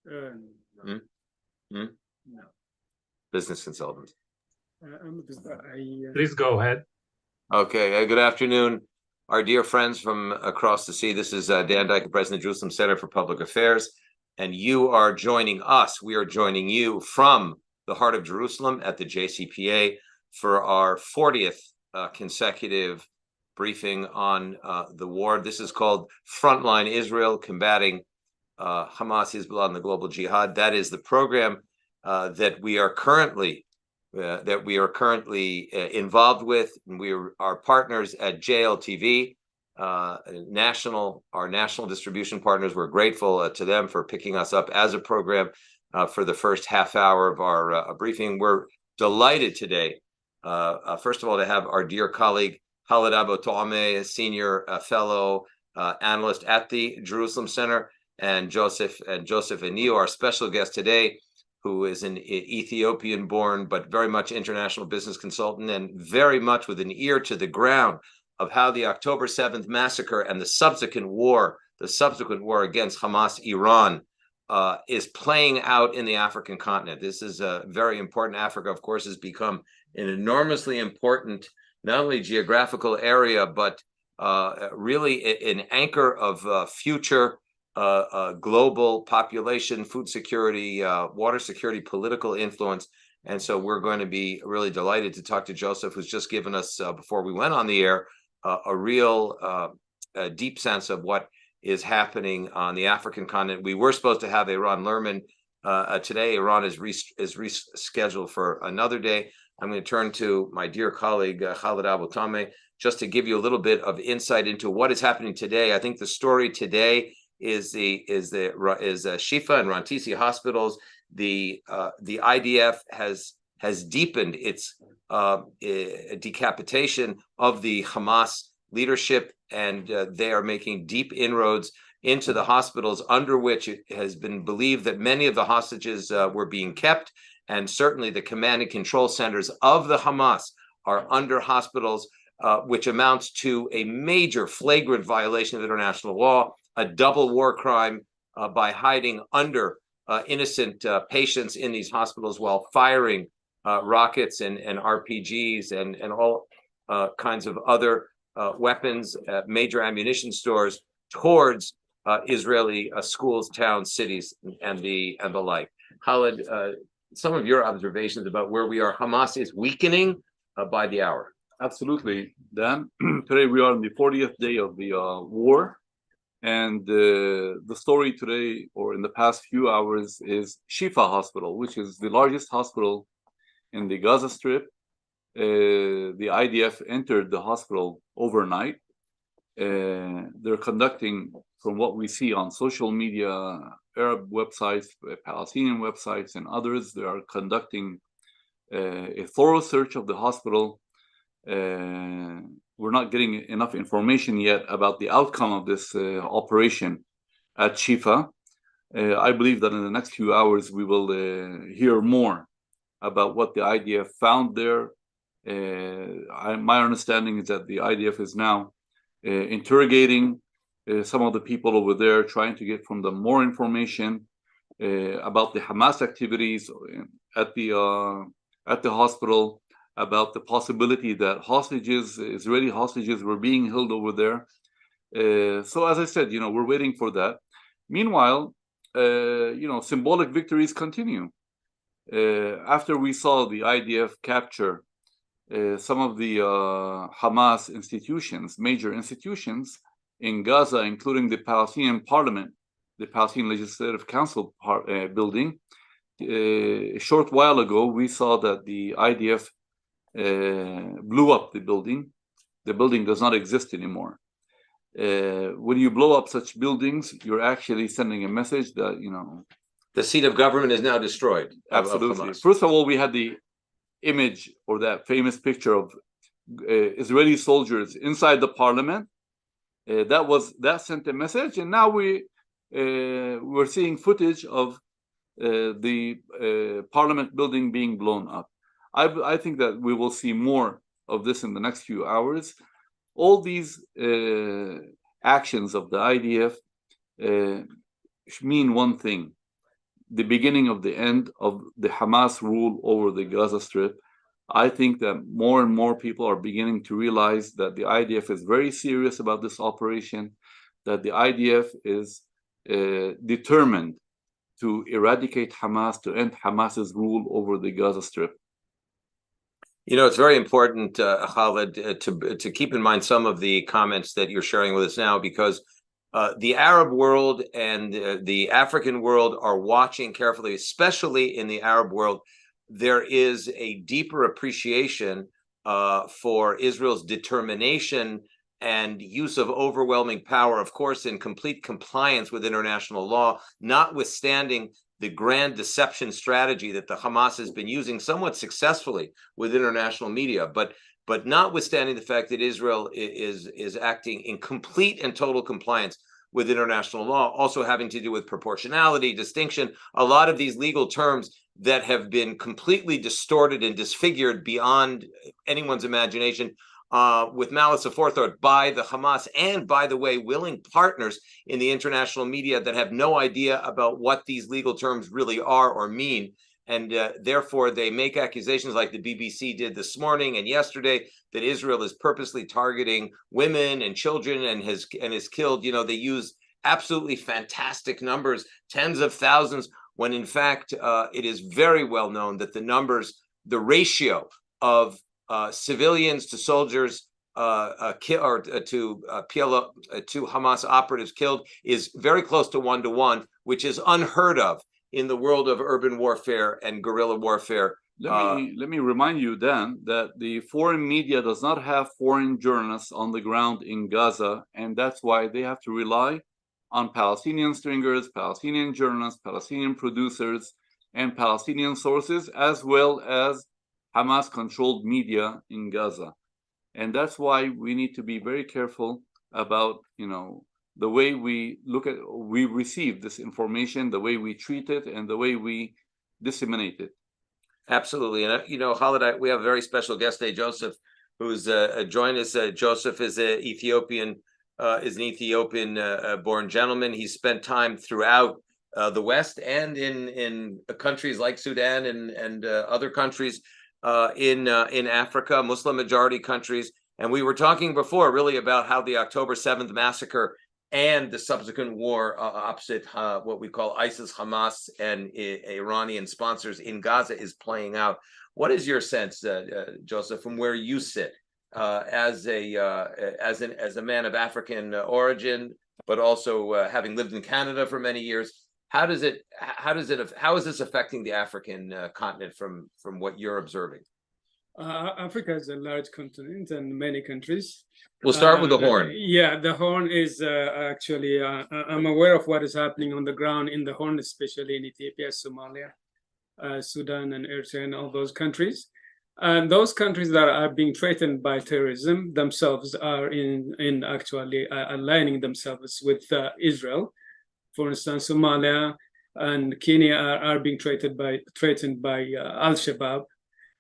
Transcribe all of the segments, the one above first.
Hmm? Hmm? No. Business consultant. Please go ahead. Okay, good afternoon, our dear friends from across the sea. This is Dan Dyke, President of Jerusalem Center for Public Affairs, and you are joining us. We are joining you from the heart of Jerusalem at the JCPA for our 40th consecutive briefing on the war. This is called Frontline Israel, Combating Hamas, Hezbollah, and the Global Jihad. That is the program that we are currently involved with. And we are partners at JLTV, our national distribution partners. We're grateful to them for picking us up as a program for the first half hour of our briefing. We're delighted today, first of all, to have our dear colleague Khaled Abu Toameh, a senior fellow analyst at the Jerusalem Center, and Joseph Aniu, our special guest today, who is an Ethiopian-born but very much international business consultant and very much with an ear to the ground of how the October 7th massacre and the subsequent war against Hamas, Iran, is playing out in the African continent. This is very important. Africa, of course, has become an enormously important, not only geographical area, but really an anchor of future global population, food security, water security, political influence. And so we're going to be really delighted to talk to Joseph, who's just given us, before we went on the air, a real deep sense of what is happening on the African continent. We were supposed to have Eran Lerman today. Iran is rescheduled for another day. I'm going to turn to my dear colleague, Khaled Abu Toameh, just to give you a little bit of insight into what is happening today. I think the story today is Shifa and Rantisi hospitals. The IDF has deepened its decapitation of the Hamas leadership, and they are making deep inroads into the hospitals, under which it has been believed that many of the hostages were being kept, and certainly the command and control centers of the Hamas are under hospitals, which amounts to a major flagrant violation of international law, a double war crime by hiding under innocent patients in these hospitals while firing rockets and RPGs and all kinds of other weapons, major ammunition stores towards Israeli schools, towns, cities, and the like. Khaled, some of your observations about where we are. Hamas is weakening by the hour. Absolutely, Dan. Today we are on the 40th day of the war. And the story today, or in the past few hours, is Shifa Hospital, which is the largest hospital in the Gaza Strip. The IDF entered the hospital overnight. They're conducting, from what we see on social media, Arab websites, Palestinian websites, and others, they are conducting a thorough search of the hospital. We're not getting enough information yet about the outcome of this operation at Shifa. I believe that in the next few hours we will hear more about what the IDF found there. My understanding is that the IDF is now interrogating some of the people over there, trying to get from them more information about the Hamas activities at the hospital, about the possibility that Israeli hostages were being held over there. So as I said, we're waiting for that. Meanwhile, symbolic victories continue. After we saw the IDF capture some of the Hamas institutions, major institutions in Gaza, including the Palestinian Parliament, the Palestinian Legislative Council building, a short while ago, we saw that the IDF blew up the building. The building does not exist anymore. When you blow up such buildings, you're actually sending a message that, the seat of government is now destroyed. Absolutely. First of all, we had the image, or that famous picture of Israeli soldiers inside the parliament. That sent a message, and now we're seeing footage of the parliament building being blown up. I think that we will see more of this in the next few hours. All these actions of the IDF mean one thing. the beginning of the end of the Hamas rule over the Gaza Strip. I think that more and more people are beginning to realize that the IDF is very serious about this operation, that the IDF is determined to eradicate Hamas, to end Hamas's rule over the Gaza Strip. It's very important, Khalid, to keep in mind some of the comments that you're sharing with us now, because the Arab world and the African world are watching carefully, especially in the Arab world. There is a deeper appreciation for Israel's determination and use of overwhelming power, of course, in complete compliance with international law, notwithstanding the grand deception strategy that the Hamas has been using somewhat successfully with international media, but notwithstanding the fact that Israel is acting in complete and total compliance with international law, also having to do with proportionality, distinction, a lot of these legal terms that have been completely distorted and disfigured beyond anyone's imagination, with malice aforethought by the Hamas and, by the way, willing partners in the international media that have no idea about what these legal terms really are or mean. And therefore, they make accusations like the BBC did this morning and yesterday that Israel is purposely targeting women and children and has killed. They use absolutely fantastic numbers, tens of thousands, when in fact it is very well known that the ratio of civilians to soldiers to Hamas operatives killed is very close to 1-to-1, which is unheard of in the world of urban warfare and guerrilla warfare. Let me remind you, Dan, that the foreign media does not have foreign journalists on the ground in Gaza, and that's why they have to rely on Palestinian stringers, Palestinian journalists, Palestinian producers, and Palestinian sources, as well as Hamas-controlled media in Gaza. And that's why we need to be very careful about, the way we receive this information, the way we treat it, and the way we disseminate it. Absolutely. And, Khalid, we have a very special guest today, Joseph, who's joined us. Joseph is an Ethiopian born gentleman. He's spent time throughout the West and in countries like Sudan and other countries in Africa, Muslim majority countries. And we were talking before really about how the October 7th massacre and the subsequent war opposite what we call ISIS, Hamas, and Iranian sponsors in Gaza is playing out. What is your sense, Joseph, from where you sit as a man of African origin, but also having lived in Canada for many years? How is this affecting the African continent from what you're observing? Africa is a large continent and many countries. We'll start with the Horn. Yeah, the Horn is actually, I'm aware of what is happening on the ground in the Horn, especially in Ethiopia, Somalia, Sudan, and Eritrea, and all those countries. And those countries that are being threatened by terrorism themselves are in actually aligning themselves with Israel. For instance, Somalia and Kenya are being threatened by Al-Shabaab.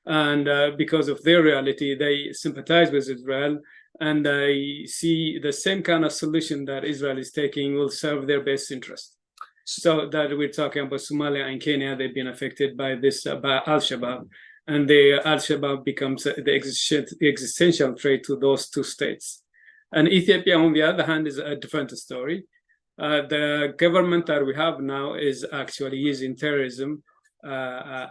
And because of their reality, they sympathize with Israel, and they see the same kind of solution that Israel is taking will serve their best interest. So that we're talking about Somalia and Kenya, they've been affected by this, by Al-Shabaab, and the Al-Shabaab becomes the existential threat to those two states. And Ethiopia, on the other hand, is a different story. The government that we have now is actually using terrorism,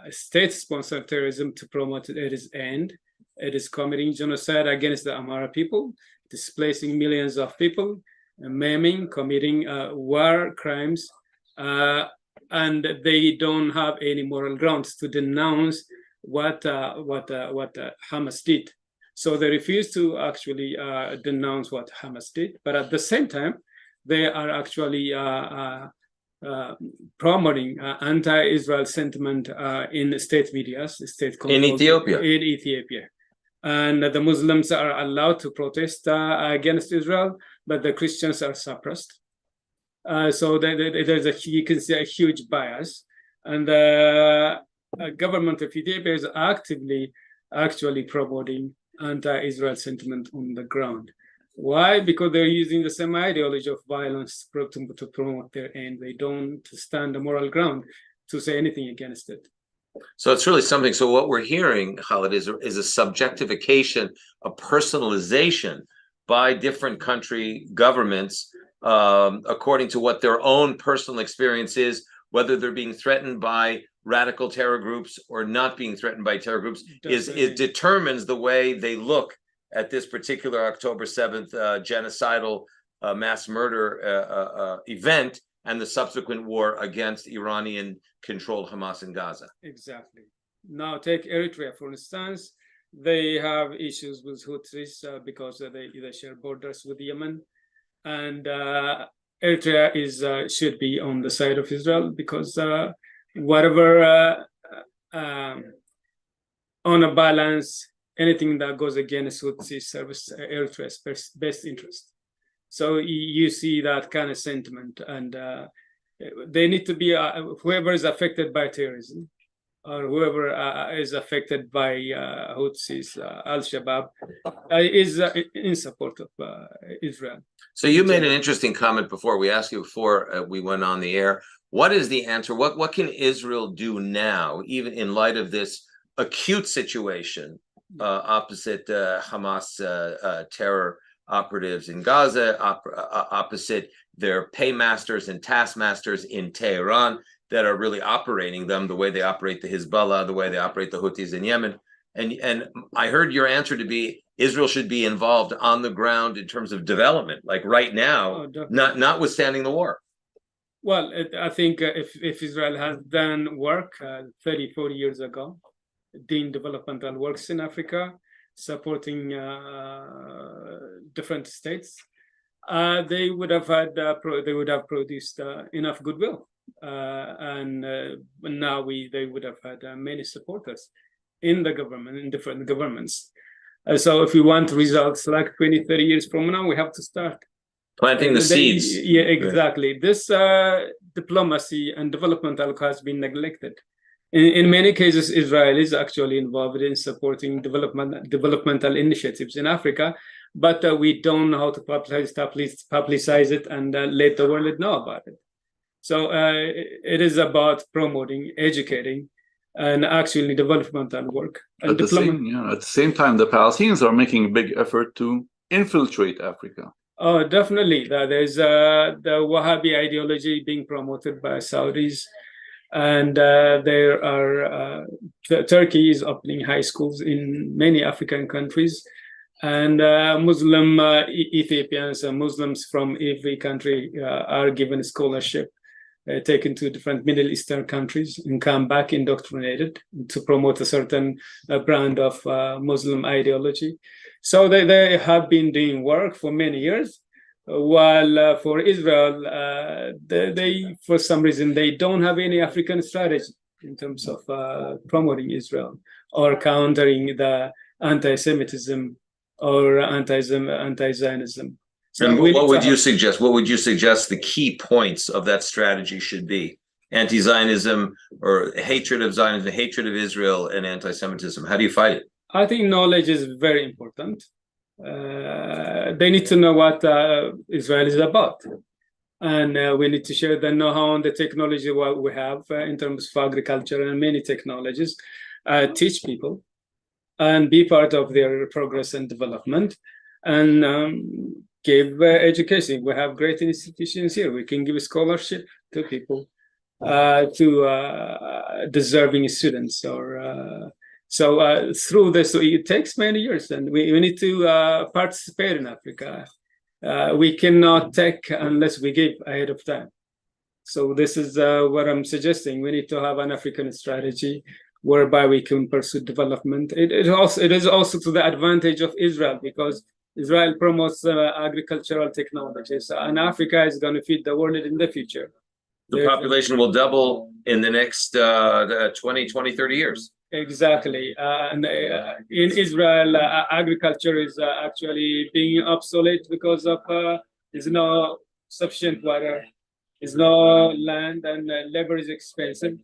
state-sponsored terrorism, to promote its end. It is committing genocide against the Amhara people, displacing millions of people, maiming, committing war crimes, and they don't have any moral grounds to denounce what Hamas did. So they refuse to actually denounce what Hamas did, but at the same time, they are actually promoting anti-Israel sentiment in state media, in Ethiopia. And the Muslims are allowed to protest against Israel, but the Christians are suppressed. So you can see a huge bias. And the government of Ethiopia is actively actually promoting anti-Israel sentiment on the ground. Why? Because they're using the same ideology of violence to promote their end. They don't stand the moral ground. to say anything against it. So it's really something. So what we're hearing, Khalid, is a subjectification, a personalization by different country governments according to what their own personal experience is, whether they're being threatened by radical terror groups or not being threatened by terror groups, it determines the way they look at this particular October 7th genocidal mass murder event and the subsequent war against Iranian-controlled Hamas in Gaza. Exactly. Now take Eritrea, for instance. They have issues with Houthis because they share borders with Yemen. And Eritrea should be on the side of Israel because whatever on a balance, anything that goes against Houthis serves Eritrea's best interest. So you see that kind of sentiment, and they need to be whoever is affected by terrorism or whoever is affected by Houthis, Al-Shabaab, is in support of Israel. So you made an interesting comment before. We asked you before we went on the air. What is the answer? What can Israel do now, even in light of this acute situation opposite Hamas terror operatives in Gaza, opposite their paymasters and taskmasters in Tehran that are really operating them the way they operate the Hezbollah, the way they operate the Houthis in Yemen? And I heard your answer to be Israel should be involved on the ground in terms of development, like right now, notwithstanding the war. Well, I think if Israel has done work 30, 40 years ago, doing developmental works in Africa, supporting different states, they would have produced enough goodwill, and now they would have had many supporters in the government, in different governments. So if we want results like 20, 30 years from now, we have to start planting the seeds. Yeah, exactly. This diplomacy and developmental has been neglected. In many cases, Israel is actually involved in supporting developmental initiatives in Africa, but we don't know how to publicize it and let the world know about it. So it is about promoting, educating, and actually developmental work. And at the same time, the Palestinians are making a big effort to infiltrate Africa. Oh, definitely. There's the Wahhabi ideology being promoted by Saudis. And there are Turkey is opening high schools in many African countries, and Muslim Ethiopians and Muslims from every country are given scholarship, taken to different Middle Eastern countries and come back indoctrinated to promote a certain brand of Muslim ideology. So they have been doing work for many years. While for Israel, they for some reason they don't have any African strategy in terms of promoting Israel or countering the anti-Semitism or anti-Zionism. So and what would you suggest? What would you suggest the key points of that strategy should be? Anti-Zionism or hatred of Zionism, hatred of Israel, and anti-Semitism. How do you fight it? I think knowledge is very important. They need to know what Israel is about, and we need to share the know-how and the technology what we have in terms of agriculture and many technologies, teach people and be part of their progress and development, and give education. We have great institutions here. We can give a scholarship to people, to deserving students, or so through this, it takes many years, and we need to participate in Africa. We cannot take unless we give ahead of time. So this is what I'm suggesting. We need to have an African strategy whereby we can pursue development. It is also to the advantage of Israel, because Israel promotes agricultural technologies, and Africa is going to feed the world in the future. The population will double in the next 20, 30 years. Exactly. And in Israel, agriculture is actually being obsolete because of there's no sufficient water, there's no land, and labor is expensive.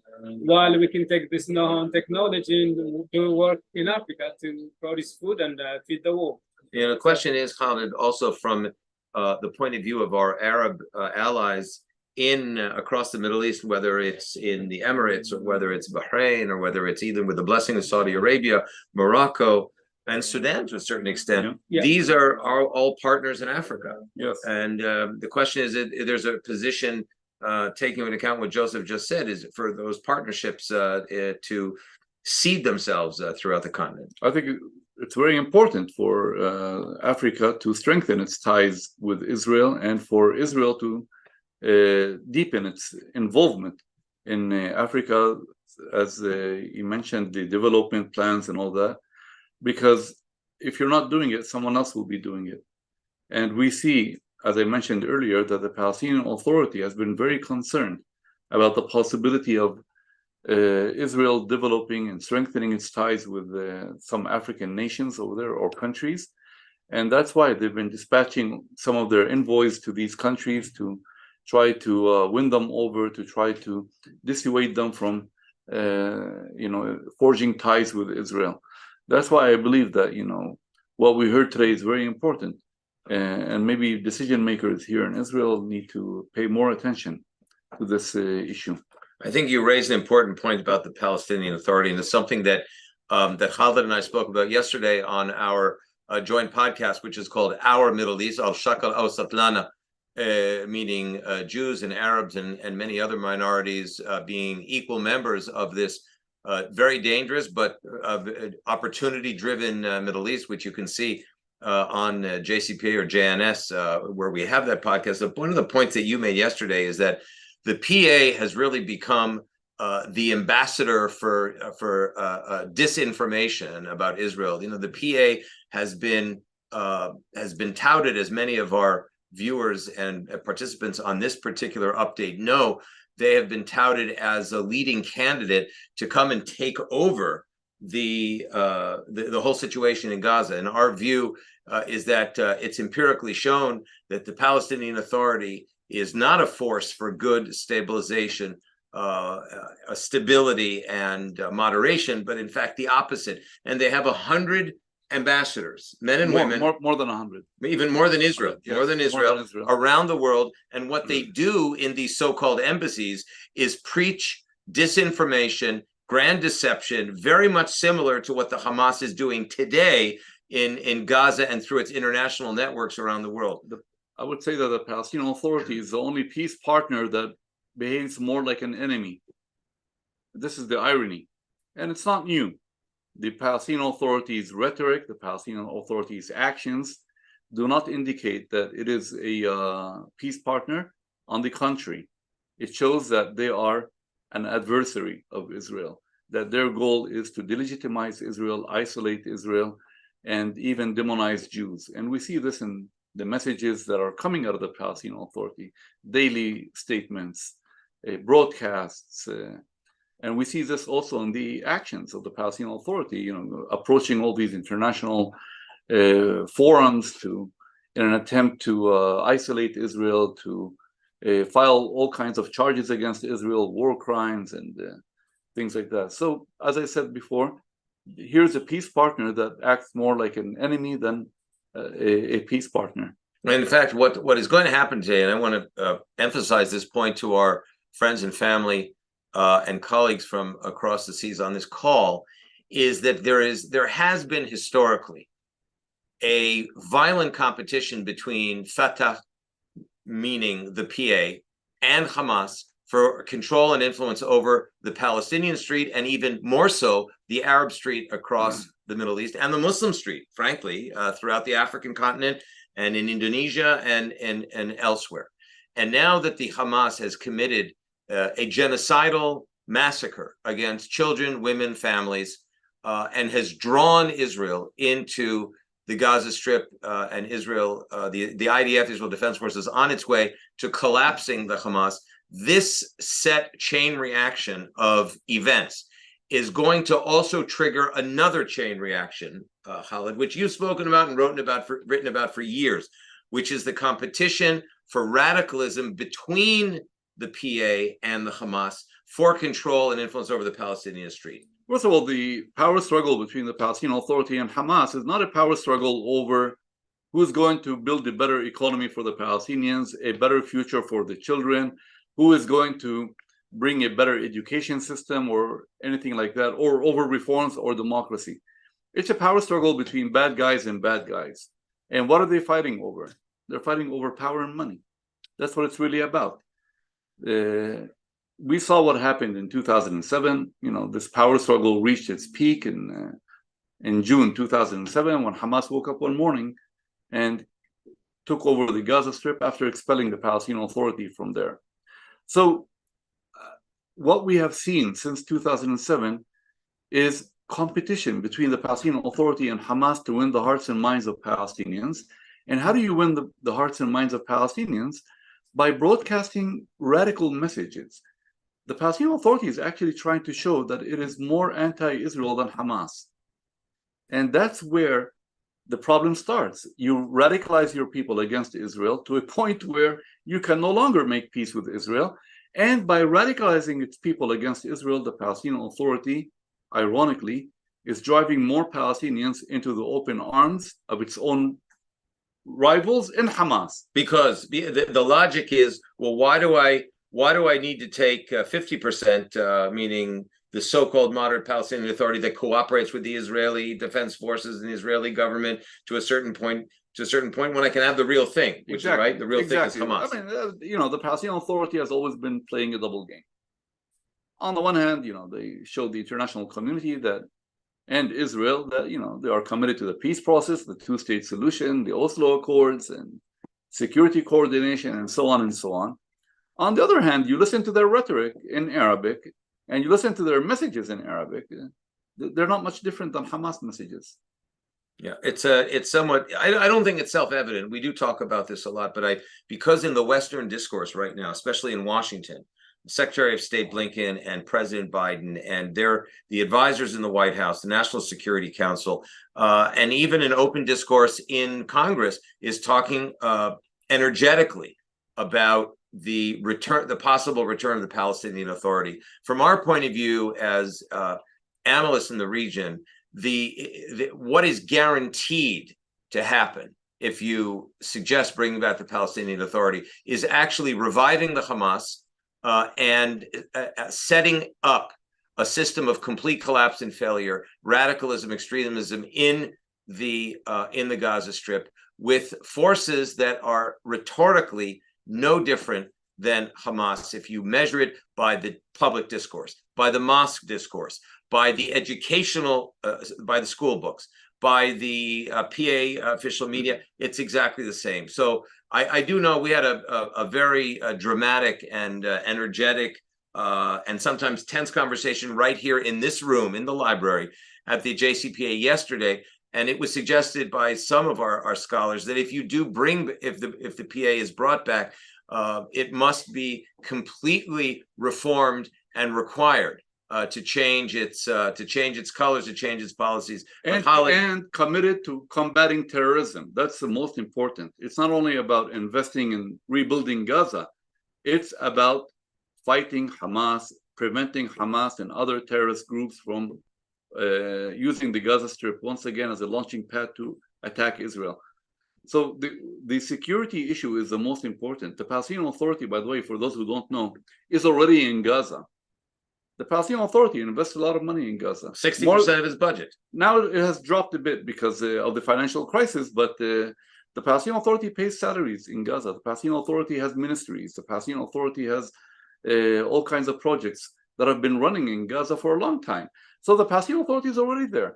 While we can take this know-how and technology and do work in Africa to produce food and feed the world. You know, the question is, Khalid, also from the point of view of our Arab allies, in across the Middle East, whether it's in the Emirates or whether it's Bahrain or whether it's even with the blessing of Saudi Arabia, Morocco, and Sudan to a certain extent. Yeah. These are all partners in Africa. Yes. And the question is, there's a position taking into account what Joseph just said, is for those partnerships to seed themselves throughout the continent. I think it's very important for Africa to strengthen its ties with Israel and for Israel to deepen its involvement in Africa, as you mentioned, the development plans and all that, because if you're not doing it, someone else will be doing it. And we see, as I mentioned earlier, that the Palestinian Authority has been very concerned about the possibility of Israel developing and strengthening its ties with some African nations over there or countries. And that's why they've been dispatching some of their envoys to these countries to try to win them over, to try to dissuade them from, forging ties with Israel. That's why I believe that, what we heard today is very important. And maybe decision makers here in Israel need to pay more attention to this issue. I think you raised an important point about the Palestinian Authority, and it's something that that Khalid and I spoke about yesterday on our joint podcast, which is called Our Middle East, Al-Shakal Al-Satlana, meaning Jews and Arabs and many other minorities being equal members of this very dangerous but opportunity-driven Middle East, which you can see on JCPA or JNS, where we have that podcast. So one of the points that you made yesterday is that the PA has really become the ambassador for disinformation about Israel. The PA has been touted, as many of our viewers and participants on this particular update know. They have been touted as a leading candidate to come and take over the whole situation in Gaza. And our view is that it's empirically shown that the Palestinian Authority is not a force for good stabilization, stability and moderation, but in fact the opposite. And they have 100 ambassadors, men and women, more than 100, even more than Israel, yes, more than Israel, around the world. And what they do in these so-called embassies is preach disinformation, grand deception, very much similar to what the Hamas is doing today in Gaza and through its international networks around the world. I would say that the Palestinian Authority is the only peace partner that behaves more like an enemy. This is the irony, and it's not new. The Palestinian Authority's rhetoric, the Palestinian Authority's actions do not indicate that it is a peace partner. On the contrary, it shows that they are an adversary of Israel, that their goal is to delegitimize Israel, isolate Israel, and even demonize Jews. And we see this in the messages that are coming out of the Palestinian Authority, daily statements, broadcasts, and we see this also in the actions of the Palestinian Authority, approaching all these international forums in an attempt to isolate Israel, to file all kinds of charges against Israel, war crimes and things like that. So, as I said before, here's a peace partner that acts more like an enemy than a peace partner. In fact, what is going to happen today, and I want to emphasize this point to our friends and family and colleagues from across the seas on this call, is that there has been historically a violent competition between Fatah, meaning the PA, and Hamas for control and influence over the Palestinian street, and even more so the Arab street across the Middle East, and the Muslim street, frankly, throughout the African continent and in Indonesia and elsewhere. And now that the Hamas has committed a genocidal massacre against children, women, families, and has drawn Israel into the Gaza Strip and Israel, the IDF, Israel Defense Forces, on its way to collapsing the Hamas, this set chain reaction of events is going to also trigger another chain reaction, Khalid, which you've spoken about and written about for years, which is the competition for radicalism between the PA and the Hamas for control and influence over the Palestinian street. First of all, the power struggle between the Palestinian Authority and Hamas is not a power struggle over who's going to build a better economy for the Palestinians, a better future for the children, who is going to bring a better education system or anything like that, or over reforms or democracy. It's a power struggle between bad guys and bad guys. And what are they fighting over? They're fighting over power and money. That's what it's really about. We saw what happened in 2007. This power struggle reached its peak in June 2007 when Hamas woke up one morning and took over the Gaza Strip after expelling the Palestinian Authority from there. So what we have seen since 2007 is competition between the Palestinian Authority and Hamas to win the hearts and minds of Palestinians. And how do you win the hearts and minds of Palestinians? By broadcasting radical messages. The Palestinian Authority is actually trying to show that it is more anti-Israel than Hamas. And that's where the problem starts. You radicalize your people against Israel to a point where you can no longer make peace with Israel. And by radicalizing its people against Israel, the Palestinian Authority, ironically, is driving more Palestinians into the open arms of its own rivals in Hamas. Because the logic is, well, why do I need to take 50%, meaning the so-called moderate Palestinian Authority that cooperates with the Israeli Defense Forces and the Israeli government to a certain point when I can have the real thing, which is right. The real thing is Hamas. I mean, the Palestinian Authority has always been playing a double game. On the one hand, they showed the international community and Israel that, they are committed to the peace process, the two-state solution, the Oslo Accords, and security coordination, and so on and so on. On the other hand, you listen to their rhetoric in Arabic, and you listen to their messages in Arabic. They're not much different than Hamas messages. Yeah, it's somewhat. I don't think it's self-evident. We do talk about this a lot, but because in the Western discourse right now, especially in Washington, Secretary of State Blinken and President Biden and the advisors in the White House, the National Security Council, and even an open discourse in Congress is talking energetically about the possible return of the Palestinian Authority. From our point of view as analysts in the region, what is guaranteed to happen if you suggest bringing back the Palestinian Authority is actually reviving the Hamas and setting up a system of complete collapse and failure, radicalism, extremism in the Gaza Strip, with forces that are rhetorically no different than Hamas if you measure it by the public discourse, by the mosque discourse, by the educational, by the school books, by the PA official media. It's exactly the same. So I do know we had a very dramatic and energetic and sometimes tense conversation right here in this room in the library at the JCPA yesterday. And it was suggested by some of our scholars that if the PA is brought back, it must be completely reformed and required to change its colors, to change its policies, and committed to combating terrorism. That's the most important. It's not only about investing in rebuilding Gaza; it's about fighting Hamas, preventing Hamas and other terrorist groups from using the Gaza Strip once again as a launching pad to attack Israel. So the security issue is the most important. The Palestinian Authority, by the way, for those who don't know, is already in Gaza. The Palestinian Authority invests a lot of money in Gaza. 60% of its budget. Now it has dropped a bit because of the financial crisis, but the Palestinian Authority pays salaries in Gaza. The Palestinian Authority has ministries. The Palestinian Authority has all kinds of projects that have been running in Gaza for a long time. So the Palestinian Authority is already there.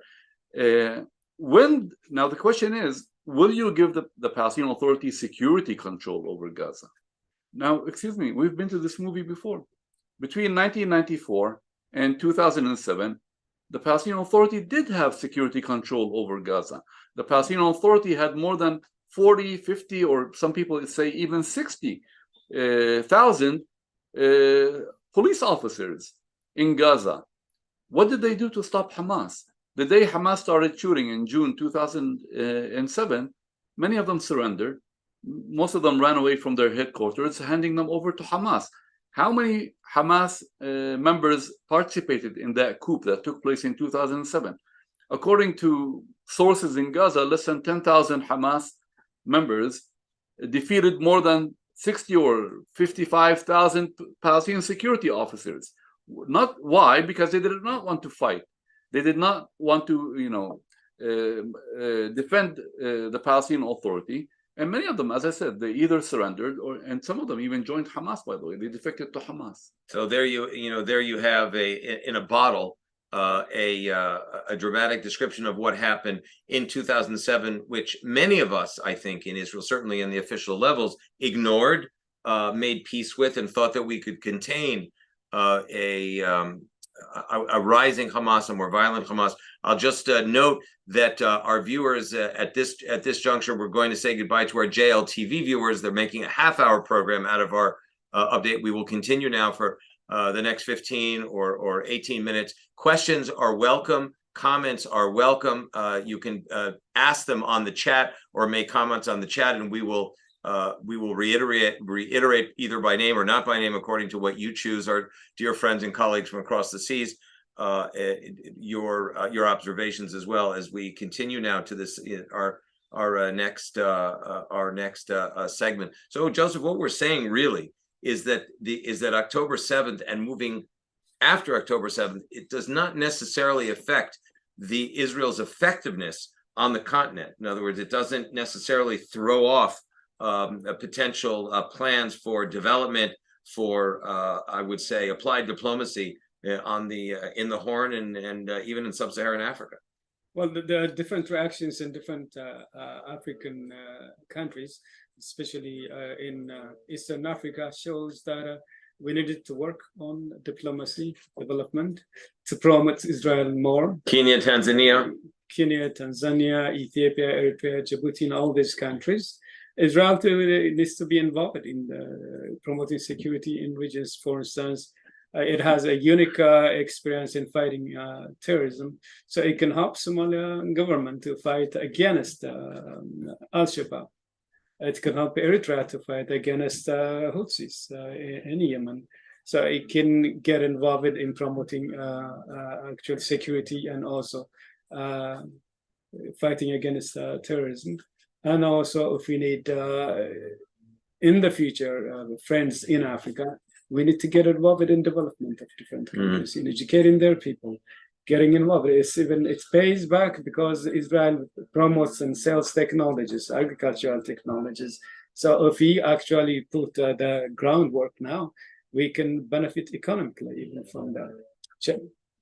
Now the question is, will you give the Palestinian Authority security control over Gaza? Now, excuse me, we've been to this movie before. Between 1994 and 2007, the Palestinian Authority did have security control over Gaza. The Palestinian Authority had more than 40, 50, or some people say even 60,000 police officers in Gaza. What did they do to stop Hamas? The day Hamas started shooting in June 2007, many of them surrendered. Most of them ran away from their headquarters, handing them over to Hamas. How many Hamas members participated in that coup that took place in 2007? According to sources in Gaza, less than 10,000 Hamas members defeated more than 60 or 55,000 Palestinian security officers. Not why? Because they did not want to fight. They did not want to, defend the Palestinian Authority. And many of them, as I said, they either surrendered and some of them even joined Hamas. By the way, they defected to Hamas. So there you have in a bottle a dramatic description of what happened in 2007, which many of us, I think, in Israel, certainly in the official levels, ignored, made peace with, and thought that we could contain a rising Hamas, a more violent Hamas. I'll just note that our viewers at this juncture, we're going to say goodbye to our JLTV viewers. They're making a half-hour program out of our update. We will continue now for the next 15 or 18 minutes. Questions are welcome. Comments are welcome. You can ask them on the chat or make comments on the chat, and we will reiterate either by name or not by name according to what you choose. Our dear friends and colleagues from across the seas, your observations as well as we continue now to this our next segment. So Joseph, what we're saying really is that October 7th and moving after October 7th, it does not necessarily affect Israel's effectiveness on the continent. In other words, it doesn't necessarily throw off potential plans for development, for I would say applied diplomacy in the Horn and even in sub-Saharan Africa. Well, there are different reactions in different African countries, especially in Eastern Africa, shows that we needed to work on diplomacy, development, to promote Israel more. Kenya, Tanzania, Ethiopia, Eritrea, Djibouti, and all these countries. Israel needs to be involved in promoting security in regions. For instance, it has a unique experience in fighting terrorism, so it can help Somalia government to fight against Al-Shabaab. It can help Eritrea to fight against Houthis in Yemen. So it can get involved in promoting actual security and also fighting against terrorism. And also, if we need in the future friends in Africa, we need to get involved in development of different countries, in educating their people, getting involved. It pays back because Israel promotes and sells technologies, agricultural technologies. So if we actually put the groundwork now, we can benefit economically even from that.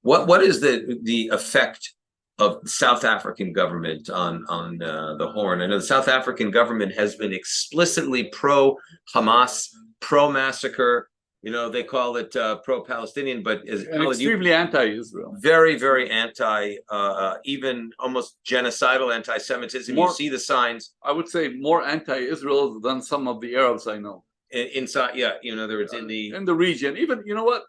What is the effect of the South African government on the Horn? I know the South African government has been explicitly pro-Hamas, pro-massacre. They call it pro-Palestinian, but extremely anti-Israel. Very, very anti, even almost genocidal anti-Semitism. You see the signs. I would say more anti-Israel than some of the Arabs I know. Inside, yeah, in other words, in the region, even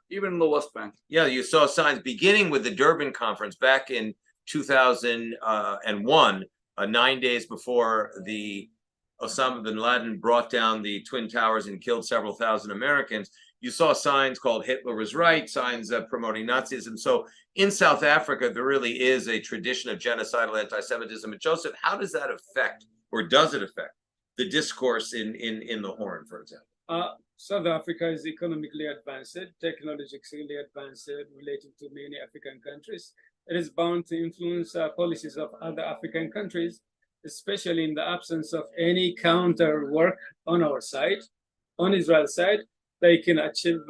even in the West Bank. Yeah, you saw signs beginning with the Durban conference back in 2001, 9 days before the Osama bin Laden brought down the Twin Towers and killed several thousand Americans. You saw signs called Hitler was right, signs promoting Nazism. So in South Africa, there really is a tradition of genocidal anti-Semitism. And Joseph, how does that affect, or does it affect, the discourse in the Horn, for example? South Africa is economically advanced, technologically advanced, related to many African countries. It is bound to influence policies of other African countries, especially in the absence of any counter work on our side, on Israel's side. They can achieve,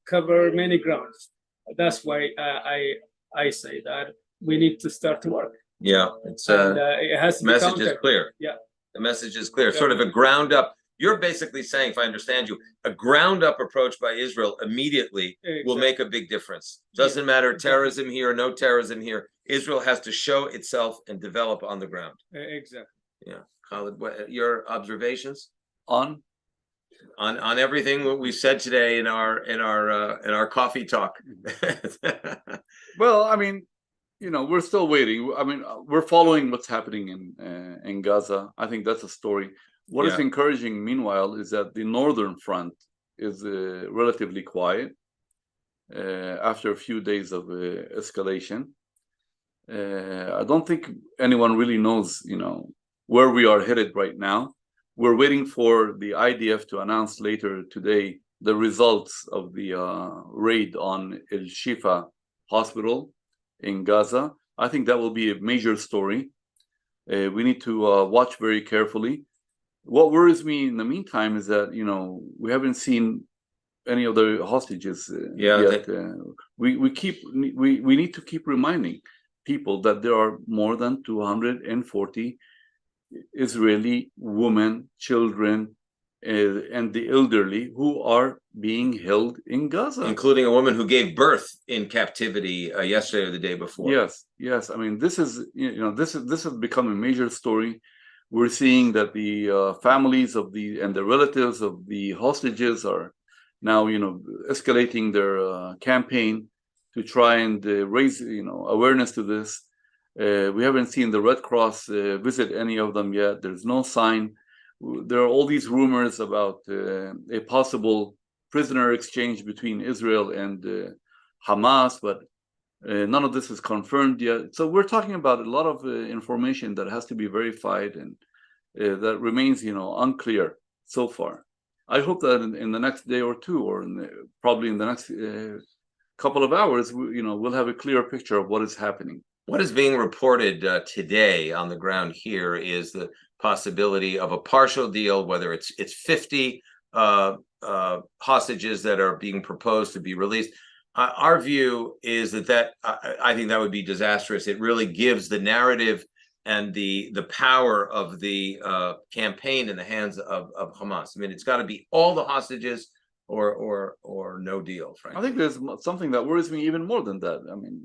cover many grounds. That's why I say that we need to start to work. Yeah, it has to the message is clear. Yeah, the message is clear. Sort of a ground up. You're basically saying, if I understand you, a ground up approach by Israel immediately will make a big difference. Doesn't matter terrorism here, no terrorism here. Israel has to show itself and develop on the ground. Exactly. Yeah, Khalid, your observations on everything what we said today in our coffee talk. Well, I mean, we're still waiting. I mean, we're following what's happening in Gaza. I think that's a story. What is encouraging, meanwhile, is that the northern front is relatively quiet after a few days of escalation. I don't think anyone really knows, where we are headed right now. we're waiting for the IDF to announce later today the results of the raid on El Shifa hospital in Gaza. I think that will be a major story. We need to watch very carefully. What worries me in the meantime is that, we haven't seen any of the hostages yet. We need to keep reminding people that there are more than 240 Israeli women, children, and the elderly who are being held in Gaza, including a woman who gave birth in captivity yesterday or the day before. Yes. I mean, this is this has become a major story. We're seeing that the families of and the relatives of the hostages are now, escalating their campaign to try and raise, awareness to this. We haven't seen the Red Cross visit any of them yet. There's no sign. There are all these rumors about a possible prisoner exchange between Israel and Hamas, but none of this is confirmed yet. So we're talking about a lot of information that has to be verified and that remains, unclear so far. I hope that in the next day or two, or probably in the next couple of hours, we'll have a clear picture of what is happening. What is being reported today on the ground here is the possibility of a partial deal, whether it's 50 hostages that are being proposed to be released. Our view is that I think that would be disastrous. It really gives the narrative and the power of the campaign in the hands of Hamas. I mean, it's got to be all the hostages or no deal, frankly. I think there's something that worries me even more than that. I mean,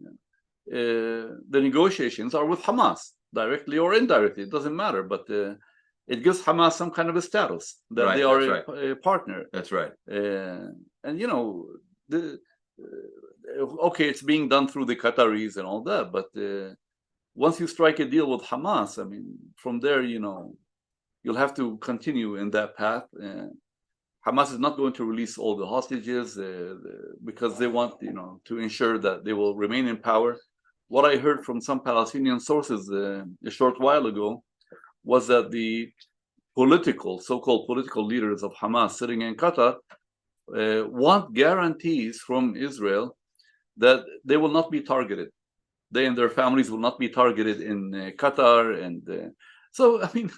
the negotiations are with Hamas, directly or indirectly. It doesn't matter, but it gives Hamas some kind of a status that they are a partner. That's right. And okay, it's being done through the Qataris and all that, but once you strike a deal with Hamas, I mean, from there, you'll have to continue in that path. Hamas is not going to release all the hostages because they want, to ensure that they will remain in power. What I heard from some Palestinian sources a short while ago was that the so-called political leaders of Hamas sitting in Qatar want guarantees from Israel that they will not be targeted. They and their families will not be targeted in Qatar. And so, I mean,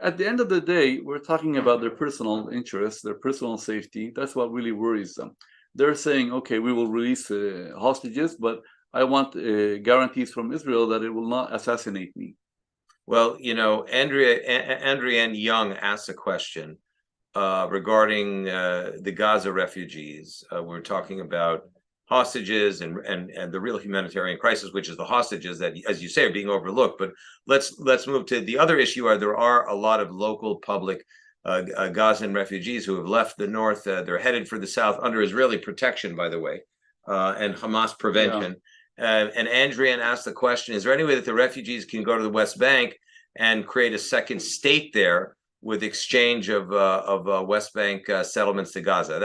at the end of the day, we're talking about their personal interests, their personal safety. That's what really worries them. They're saying, okay, we will release hostages, but I want guarantees from Israel that it will not assassinate me. Well, Andrienne Young asked a question regarding the Gaza refugees. We're talking about hostages and the real humanitarian crisis, which is the hostages that, as you say, are being overlooked. But let's move to the other issue. There are a lot of local public Gazan refugees who have left the north. They're headed for the south under Israeli protection, by the way, and Hamas prevention. And Andrienne asked the question, is there any way that the refugees can go to the West Bank and create a second state there with exchange of West Bank settlements to Gaza?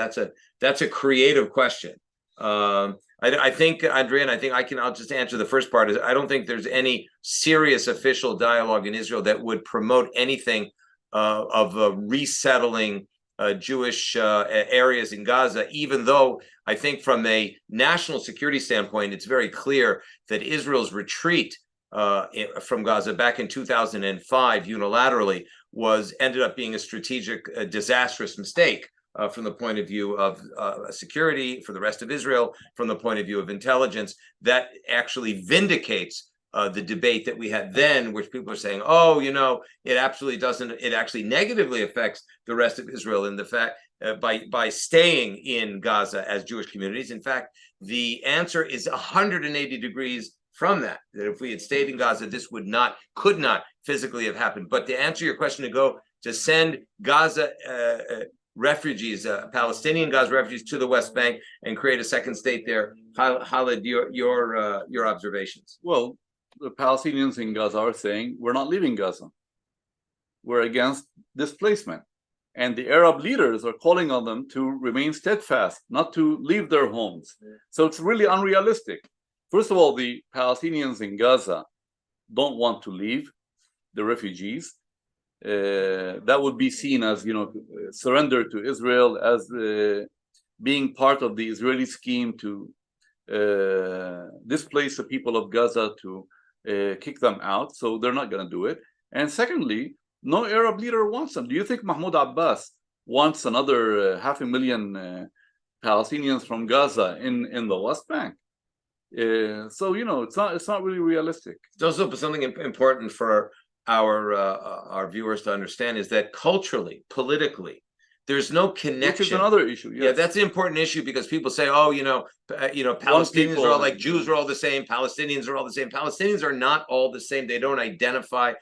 That's a creative question. I think, Andrienne, I'll just answer the first part. Is I don't think there's any serious official dialogue in Israel that would promote anything of resettling Jewish areas in Gaza, even though I think from a national security standpoint, it's very clear that Israel's retreat from Gaza back in 2005 unilaterally ended up being a strategic, disastrous mistake from the point of view of security for the rest of Israel, from the point of view of intelligence. That actually vindicates the debate that we had then, which people are saying, it absolutely doesn't. It actually negatively affects the rest of Israel in the fact by staying in Gaza as Jewish communities. In fact, the answer is 180 degrees from that. That if we had stayed in Gaza, this could not physically have happened. But to answer your question, to send Gaza refugees, Palestinian Gaza refugees, to the West Bank and create a second state there, Khalid, your observations. Well, the Palestinians in Gaza are saying, we're not leaving Gaza. We're against displacement. And the Arab leaders are calling on them to remain steadfast, not to leave their homes. So it's really unrealistic. First of all, the Palestinians in Gaza don't want to leave, the refugees. that would be seen as, surrender to Israel, as being part of the Israeli scheme to displace the people of Gaza, to kick them out. So they're not going to do it. And secondly, no Arab leader wants them. Do you think Mahmoud Abbas wants another 500,000 Palestinians from Gaza in the West Bank? So it's not really realistic. It's also something important for our viewers to understand is that culturally, politically, there's no connection. Which is another issue. Yes. Yeah, that's an important issue because people say, oh, Palestinians are all like Jews are all the same. Palestinians are all the same. Palestinians are not all the same. They don't identify.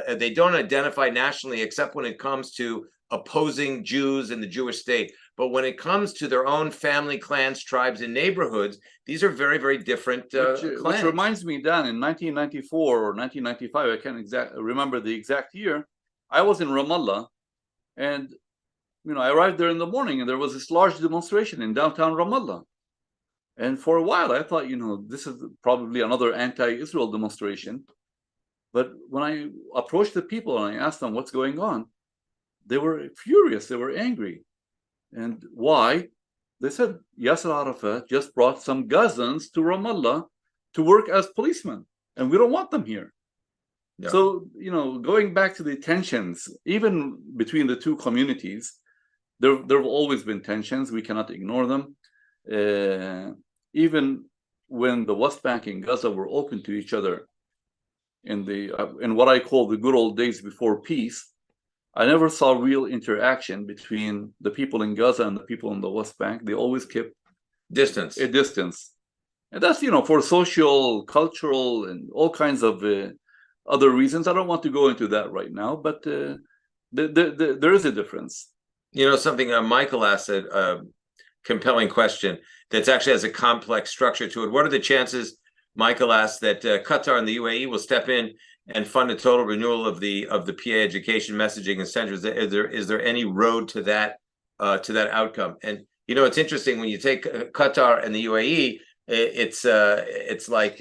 They don't identify nationally, except when it comes to opposing Jews and the Jewish state. But when it comes to their own family, clans, tribes, and neighborhoods, these are very, very different clans. Which reminds me, Dan, in 1994 or 1995, I can't remember the exact year, I was in Ramallah, and I arrived there in the morning, and there was this large demonstration in downtown Ramallah. And for a while, I thought, this is probably another anti-Israel demonstration. But when I approached the people and I asked them what's going on, they were furious. They were angry. And why? They said Yasser Arafat just brought some Gazans to Ramallah to work as policemen, and we don't want them here. Yeah. So, going back to the tensions, even between the two communities, there have always been tensions. We cannot ignore them. Even when the West Bank and Gaza were open to each other in what I call the good old days before peace, I never saw real interaction between the people in Gaza and the people in the West Bank. They always kept a distance. And that's, for social, cultural, and all kinds of other reasons. I don't want to go into that right now, but there is a difference. Something Michael asked a compelling question that actually has a complex structure to it. What are the chances, Michael asked, that Qatar and the UAE will step in and fund a total renewal of the PA education messaging and centers? Is there any road to that outcome? And it's interesting when you take Qatar and the UAE, it's like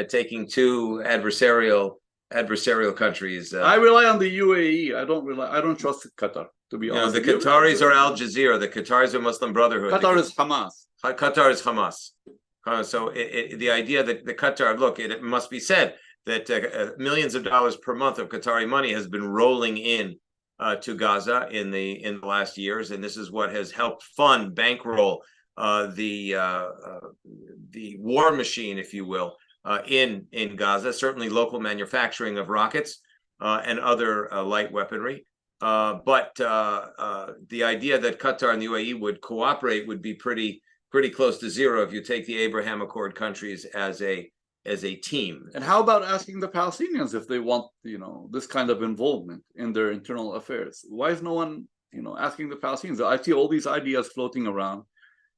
taking two adversarial countries. I rely on the UAE. I don't trust Qatar, to be honest. The Qataris are Al Jazeera. The Qataris are Muslim Brotherhood. Qatar is Hamas. Qatar is Hamas. So the idea that the Qatar, look, it must be said that millions of dollars per month of Qatari money has been rolling in to Gaza in the last years, and this is what has helped fund, bankroll the war machine, if you will, in Gaza. Certainly, local manufacturing of rockets and other light weaponry. But the idea that Qatar and the UAE would cooperate would be pretty close to zero if you take the Abraham Accord countries as a team. And how about asking the Palestinians if they want, this kind of involvement in their internal affairs? Why is no one, asking the Palestinians? I see all these ideas floating around,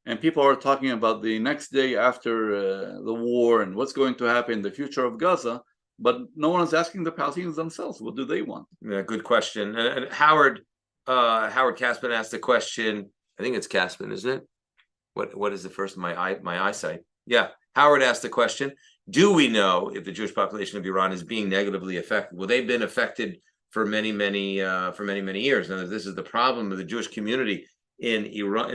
and people are talking about the next day after the war and what's going to happen, the future of Gaza, but no one is asking the Palestinians themselves. What do they want? Yeah, good question. And Howard Caspin asked the question. I think it's Caspin, isn't it? What is the first? My eyesight. Yeah, Howard asked the question: do we know if the Jewish population of Iran is being negatively affected? Well, they've been affected for many years. Now, this is the problem of the Jewish community in Iran,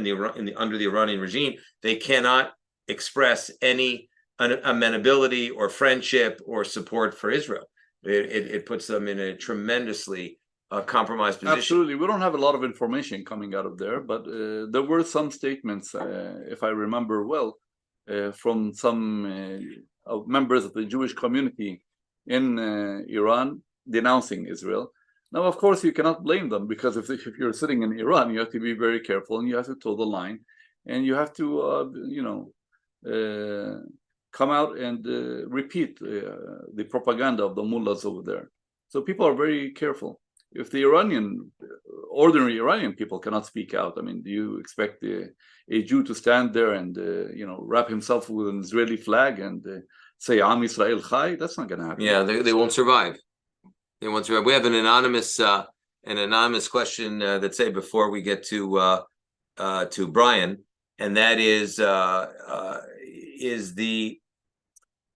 under the Iranian regime. They cannot express any amenability or friendship or support for Israel. It puts them in a tremendously compromised position. Absolutely. We don't have a lot of information coming out of there, but there were some statements, if I remember well, from some members of the Jewish community in Iran denouncing Israel. Now, of course, you cannot blame them, because if you're sitting in Iran, you have to be very careful, and you have to toe the line, and you have to, come out and repeat the propaganda of the mullahs over there. So people are very careful. If the ordinary Iranian people cannot speak out, I mean, do you expect a Jew to stand there and, wrap himself with an Israeli flag and say, Am Israel Chai? That's not going to happen. Yeah, they won't survive. They won't survive. We have an anonymous question that say before we get to Brian, and that is the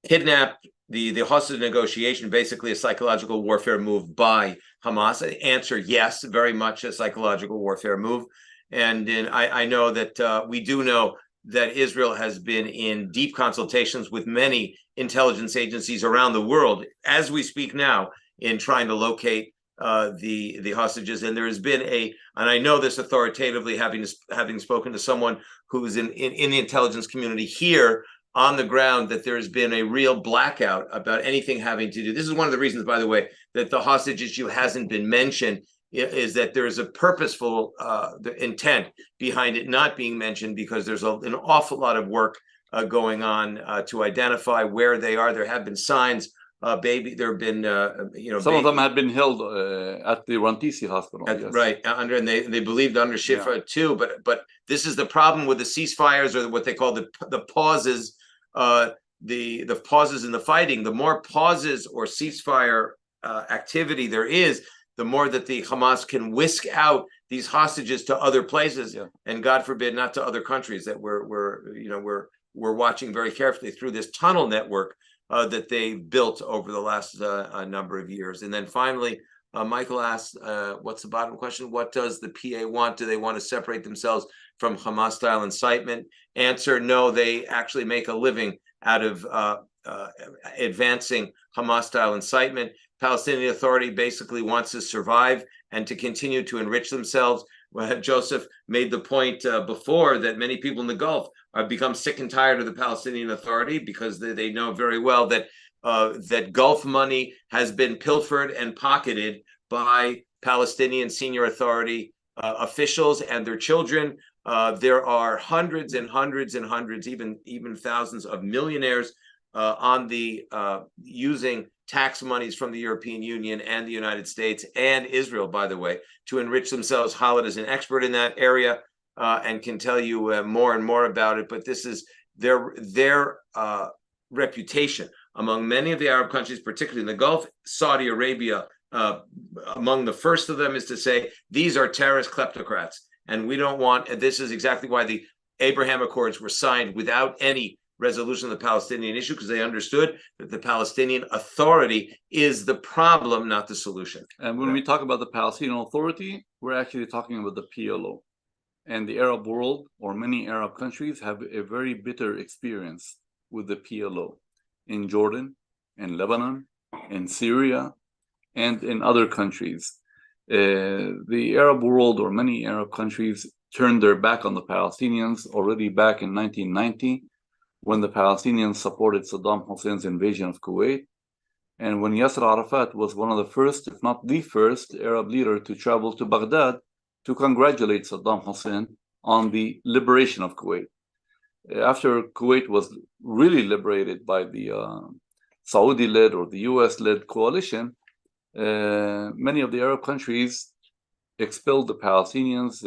kidnapped the hostage negotiation basically a psychological warfare move by Hamas? Answer, yes, very much a psychological warfare move. And I know that we do know that Israel has been in deep consultations with many intelligence agencies around the world as we speak now in trying to locate the hostages. And there has been and I know this authoritatively, having spoken to someone who is in the intelligence community here on the ground, that there has been a real blackout about anything having to do. This is one of the reasons, by the way, that the hostage issue hasn't been mentioned, is that there is a purposeful intent behind it not being mentioned, because there's an awful lot of work going on to identify where they are. There have been signs. There have been, some of them have been held at the Rantisi hospital. Yes. Right, and they believed under Shifa too. But this is the problem with the ceasefires, or what they call the pauses. The pauses in the fighting. The more pauses or ceasefire activity there is, the more that the Hamas can whisk out these hostages to other places, and God forbid, not to other countries that we're watching very carefully through this tunnel network that they built over the last number of years. And then finally, Michael asked, what's the bottom question? What does the PA want? Do they want to separate themselves from Hamas-style incitement? Answer, no, they actually make a living out of advancing Hamas-style incitement. Palestinian Authority basically wants to survive and to continue to enrich themselves. Joseph made the point before that many people in the Gulf have become sick and tired of the Palestinian Authority, because they know very well that that Gulf money has been pilfered and pocketed by Palestinian senior authority officials and their children. There are hundreds and hundreds and hundreds, even thousands of millionaires using tax monies from the European Union and the United States and Israel, by the way, to enrich themselves. Khalid is an expert in that area and can tell you more and more about it. But this is their reputation among many of the Arab countries, particularly in the Gulf. Saudi Arabia, among the first of them, is to say these are terrorist kleptocrats, and we don't want. And this is exactly why the Abraham Accords were signed without any resolution of the Palestinian issue, because they understood that the Palestinian Authority is the problem, not the solution. And when we talk about the Palestinian Authority, we're actually talking about the PLO. And the Arab world, or many Arab countries, have a very bitter experience with the PLO in Jordan, in Lebanon, in Syria, and in other countries. The Arab world, or many Arab countries, turned their back on the Palestinians already back in 1990, when the Palestinians supported Saddam Hussein's invasion of Kuwait, and when Yasser Arafat was one of the first, if not the first, Arab leader to travel to Baghdad to congratulate Saddam Hussein on the liberation of Kuwait. After Kuwait was really liberated by the Saudi-led or the US-led coalition, many of the Arab countries expelled the Palestinians.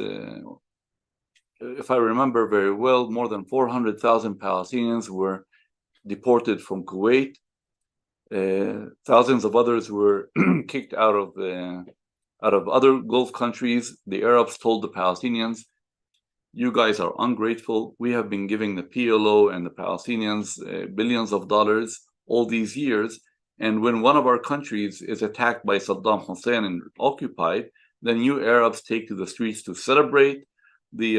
If I remember very well, more than 400,000 Palestinians were deported from Kuwait. Thousands of others were kicked out of other Gulf countries. The Arabs told the Palestinians, "You guys are ungrateful. We have been giving the PLO and the Palestinians billions of dollars all these years, and when one of our countries is attacked by Saddam Hussein and occupied, then you Arabs take to the streets to celebrate the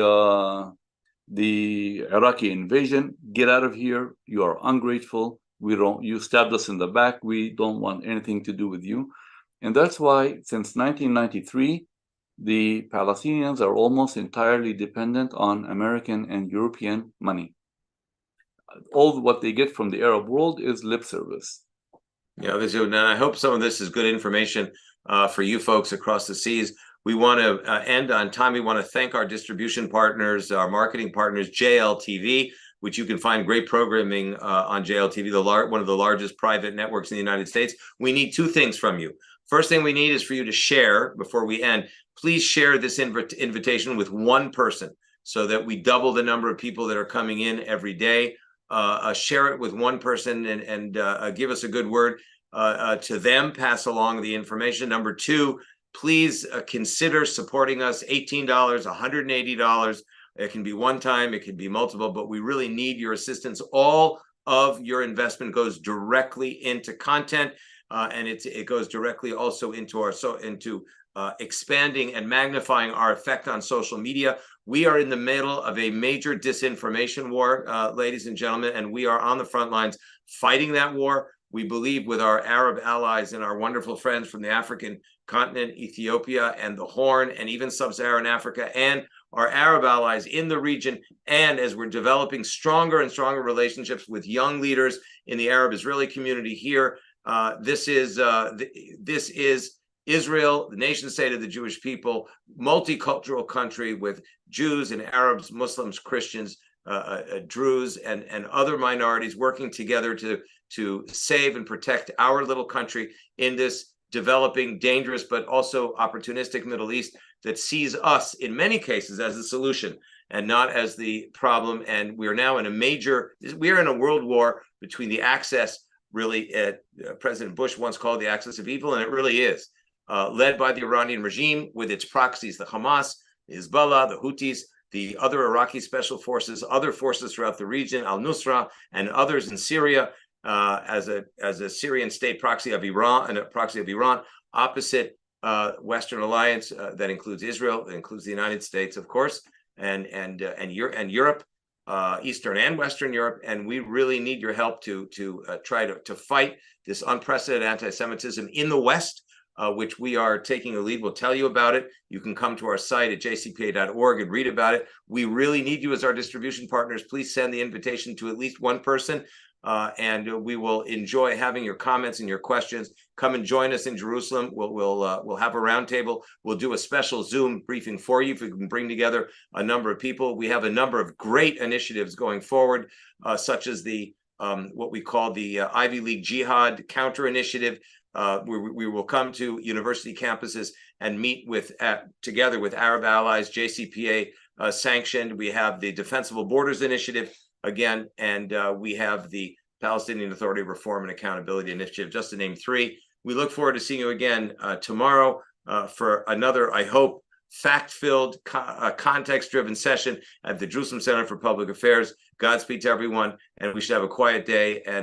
Iraqi invasion. Get out of here. You are ungrateful. You stabbed us in the back. We don't want anything to do with you." And that's why since 1993, the Palestinians are almost entirely dependent on American and European money. All what they get from the Arab world is lip service. Yeah, and I hope some of this is good information for you folks across the seas. We want to end on time. We want to thank our distribution partners, our marketing partners, JLTV, which you can find great programming on JLTV, one of the largest private networks in the United States. We need two things from you. First thing we need is for you to share before we end. Please share this invitation with one person so that we double the number of people that are coming in every day. Share it with one person and give us a good word to them. Pass along the information. Number two, please consider supporting us. $18, $180. It can be one time, it can be multiple, but we really need your assistance. All of your investment goes directly into content, and it goes directly also into expanding and magnifying our effect on social media. We are in the middle of a major disinformation war, ladies and gentlemen, and we are on the front lines fighting that war. We believe with our Arab allies and our wonderful friends from the African continent, Ethiopia and the Horn, and even sub-Saharan Africa, and our Arab allies in the region, and as we're developing stronger and stronger relationships with young leaders in the Arab-Israeli community here, this is Israel, the nation state of the Jewish people, multicultural country with Jews and Arabs, Muslims, Christians, Druze, and other minorities working together to save and protect our little country in this developing, dangerous, but also opportunistic Middle East that sees us in many cases as the solution and not as the problem. And we are now in we are in a world war between the axis, really, President Bush once called the axis of evil, and it really is, led by the Iranian regime with its proxies, the Hamas, the Hezbollah, the Houthis, the other Iraqi special forces, other forces throughout the region, al-Nusra, and others in Syria, as a Syrian state proxy of Iran and a proxy of Iran, opposite Western alliance that includes Israel, that includes the United States, of course, and Europe, Eastern and Western Europe. And we really need your help to try to fight this unprecedented anti-Semitism in the West, which we are taking a lead. We'll tell you about it. You can come to our site at jcpa.org and read about it. We really need you as our distribution partners. Please send the invitation to at least one person, and we will enjoy having your comments and your questions. Come and join us in Jerusalem. We'll have a roundtable. We'll do a special Zoom briefing for you if we can bring together a number of people. We have a number of great initiatives going forward, such as the what we call the Ivy League Jihad Counter Initiative. We will come to university campuses and meet together with Arab allies, JCPA sanctioned. We have the Defensible Borders Initiative again, and we have the Palestinian Authority Reform and Accountability Initiative, just to name three. We look forward to seeing you again tomorrow for another, I hope, fact-filled, context-driven session at the Jerusalem Center for Public Affairs. Godspeed to everyone, and we should have a quiet day. And